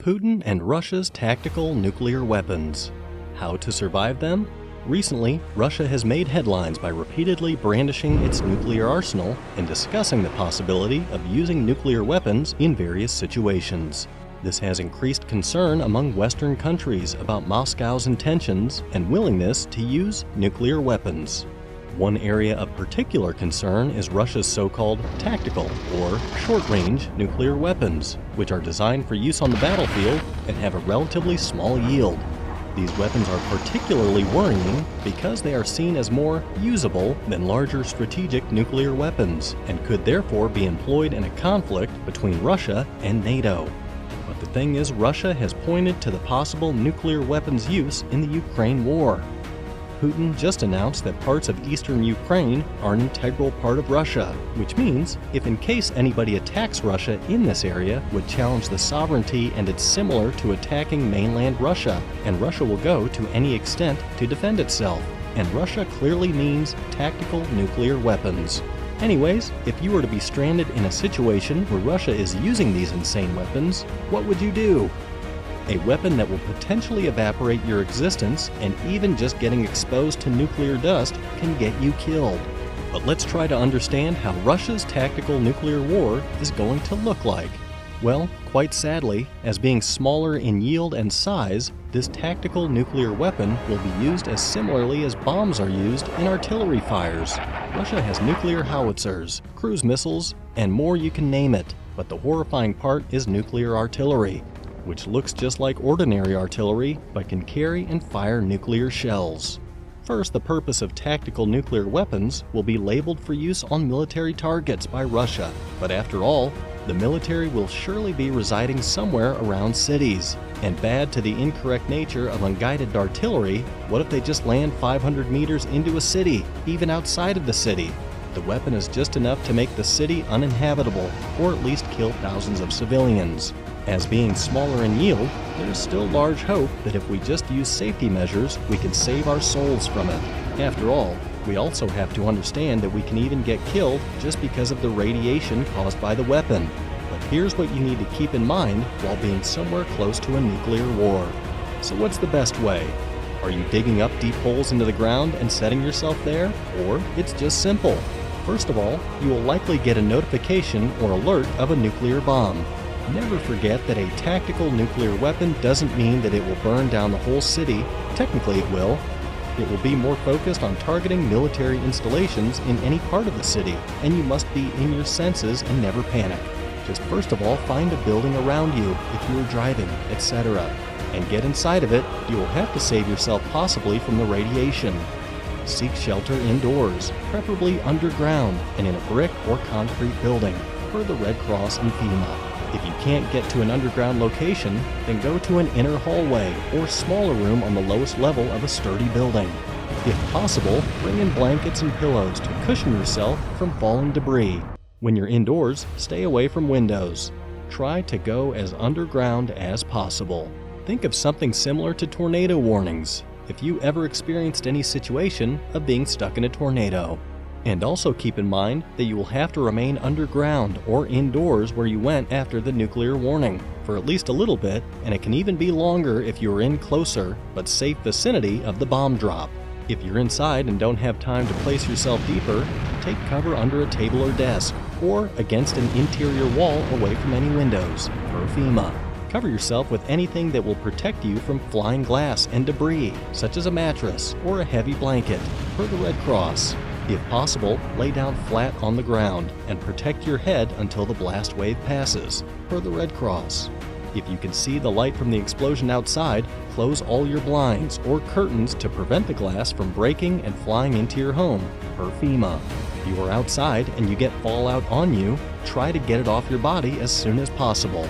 Putin and Russia's tactical nuclear weapons. How to survive them? Recently, Russia has made headlines by repeatedly brandishing its nuclear arsenal and discussing the possibility of using nuclear weapons in various situations. This has increased concern among Western countries about Moscow's intentions and willingness to use nuclear weapons. One area of particular concern is Russia's so-called tactical or short-range nuclear weapons, which are designed for use on the battlefield and have a relatively small yield. These weapons are particularly worrying because they are seen as more usable than larger strategic nuclear weapons and could therefore be employed in a conflict between Russia and NATO. But the thing is, Russia has pointed to the possible nuclear weapons use in the Ukraine war. Putin just announced that parts of eastern Ukraine are an integral part of Russia, which means if in case anybody attacks Russia in this area would challenge the sovereignty, and it's similar to attacking mainland Russia, and Russia will go to any extent to defend itself. And Russia clearly means tactical nuclear weapons. Anyways, if you were to be stranded in a situation where Russia is using these insane weapons, what would you do? A weapon that will potentially evaporate your existence, and even just getting exposed to nuclear dust can get you killed. But let's try to understand how Russia's tactical nuclear war is going to look like. Well, quite sadly, as being smaller in yield and size, this tactical nuclear weapon will be used as similarly as bombs are used in artillery fires. Russia has nuclear howitzers, cruise missiles, and more you can name it. But the horrifying part is nuclear artillery, which looks just like ordinary artillery but can carry and fire nuclear shells. First, the purpose of tactical nuclear weapons will be labeled for use on military targets by Russia. But after all, the military will surely be residing somewhere around cities. And bad to the incorrect nature of unguided artillery, what if they just land 500 meters into a city, even outside of the city? The weapon is just enough to make the city uninhabitable, or at least kill thousands of civilians. As being smaller in yield, there is still large hope that if we just use safety measures, we can save our souls from it. After all, we also have to understand that we can even get killed just because of the radiation caused by the weapon. But here's what you need to keep in mind while being somewhere close to a nuclear war. So what's the best way? Are you digging up deep holes into the ground and setting yourself there? Or it's just simple. First of all, you will likely get a notification or alert of a nuclear bomb. Never forget that a tactical nuclear weapon doesn't mean that it will burn down the whole city. Technically it will. It will be more focused on targeting military installations in any part of the city, and you must be in your senses and never panic. Just first of all, find a building around you if you are driving, etc. And get inside of it. You will have to save yourself possibly from the radiation. Seek shelter indoors, preferably underground and in a brick or concrete building, per the Red Cross and FEMA. If you can't get to an underground location, then go to an inner hallway or smaller room on the lowest level of a sturdy building. If possible, bring in blankets and pillows to cushion yourself from falling debris. When you're indoors, stay away from windows. Try to go as underground as possible. Think of something similar to tornado warnings, if you ever experienced any situation of being stuck in a tornado. And also keep in mind that you will have to remain underground or indoors where you went after the nuclear warning for at least a little bit, and it can even be longer if you are in closer but safe vicinity of the bomb drop. If you're inside and don't have time to place yourself deeper, take cover under a table or desk, or against an interior wall away from any windows, per FEMA. Cover yourself with anything that will protect you from flying glass and debris, such as a mattress or a heavy blanket, per the Red Cross. If possible, lay down flat on the ground and protect your head until the blast wave passes, per the Red Cross. If you can see the light from the explosion outside, close all your blinds or curtains to prevent the glass from breaking and flying into your home, per FEMA. If you are outside and you get fallout on you, try to get it off your body as soon as possible.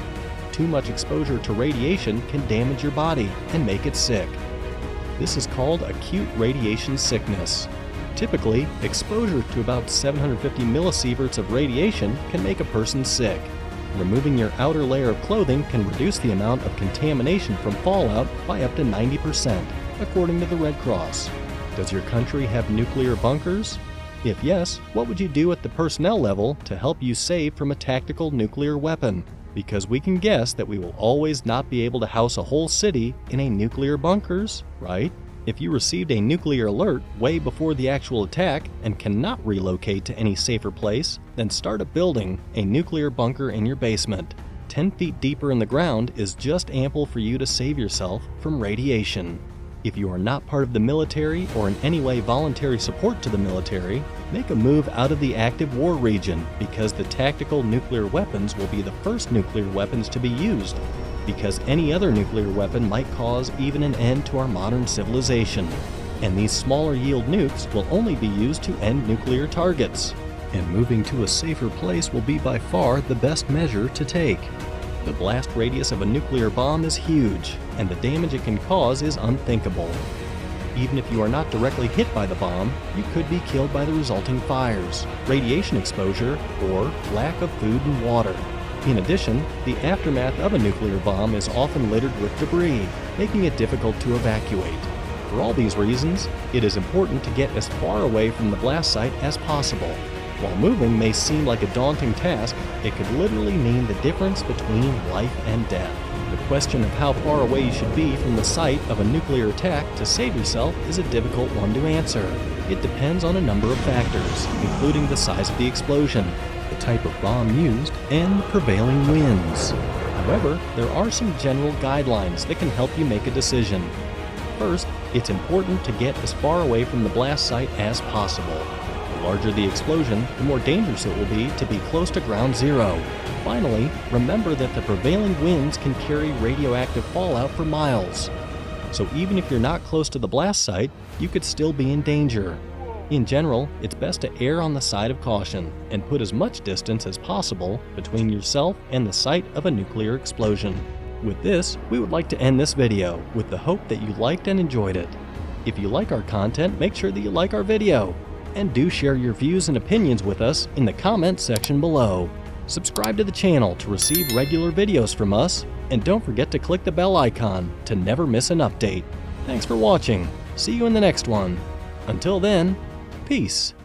Too much exposure to radiation can damage your body and make it sick. This is called acute radiation sickness. Typically, exposure to about 750 millisieverts of radiation can make a person sick. Removing your outer layer of clothing can reduce the amount of contamination from fallout by up to 90%, according to the Red Cross. Does your country have nuclear bunkers? If yes, what would you do at the personnel level to help you save from a tactical nuclear weapon? Because we can guess that we will always not be able to house a whole city in a nuclear bunkers, right? If you received a nuclear alert way before the actual attack and cannot relocate to any safer place, then start building a nuclear bunker in your basement. 10 feet deeper in the ground is just ample for you to save yourself from radiation. If you are not part of the military or in any way voluntary support to the military, make a move out of the active war region because the tactical nuclear weapons will be the first nuclear weapons to be used, because any other nuclear weapon might cause even an end to our modern civilization. And these smaller yield nukes will only be used to end nuclear targets. And moving to a safer place will be by far the best measure to take. The blast radius of a nuclear bomb is huge, and the damage it can cause is unthinkable. Even if you are not directly hit by the bomb, you could be killed by the resulting fires, radiation exposure, or lack of food and water. In addition, the aftermath of a nuclear bomb is often littered with debris, making it difficult to evacuate. For all these reasons, it is important to get as far away from the blast site as possible. While moving may seem like a daunting task, it could literally mean the difference between life and death. The question of how far away you should be from the site of a nuclear attack to save yourself is a difficult one to answer. It depends on a number of factors, including the size of the explosion, the type of bomb used, and the prevailing winds. However, there are some general guidelines that can help you make a decision. First, it's important to get as far away from the blast site as possible. The larger the explosion, the more dangerous it will be to be close to ground zero. Finally, remember that the prevailing winds can carry radioactive fallout for miles. So even if you're not close to the blast site, you could still be in danger. In general, it's best to err on the side of caution and put as much distance as possible between yourself and the site of a nuclear explosion. With this, we would like to end this video with the hope that you liked and enjoyed it. If you like our content, make sure that you like our video. And do share your views and opinions with us in the comment section below. Subscribe to the channel to receive regular videos from us, and don't forget to click the bell icon to never miss an update. Thanks for watching. See you in the next one. Until then, peace.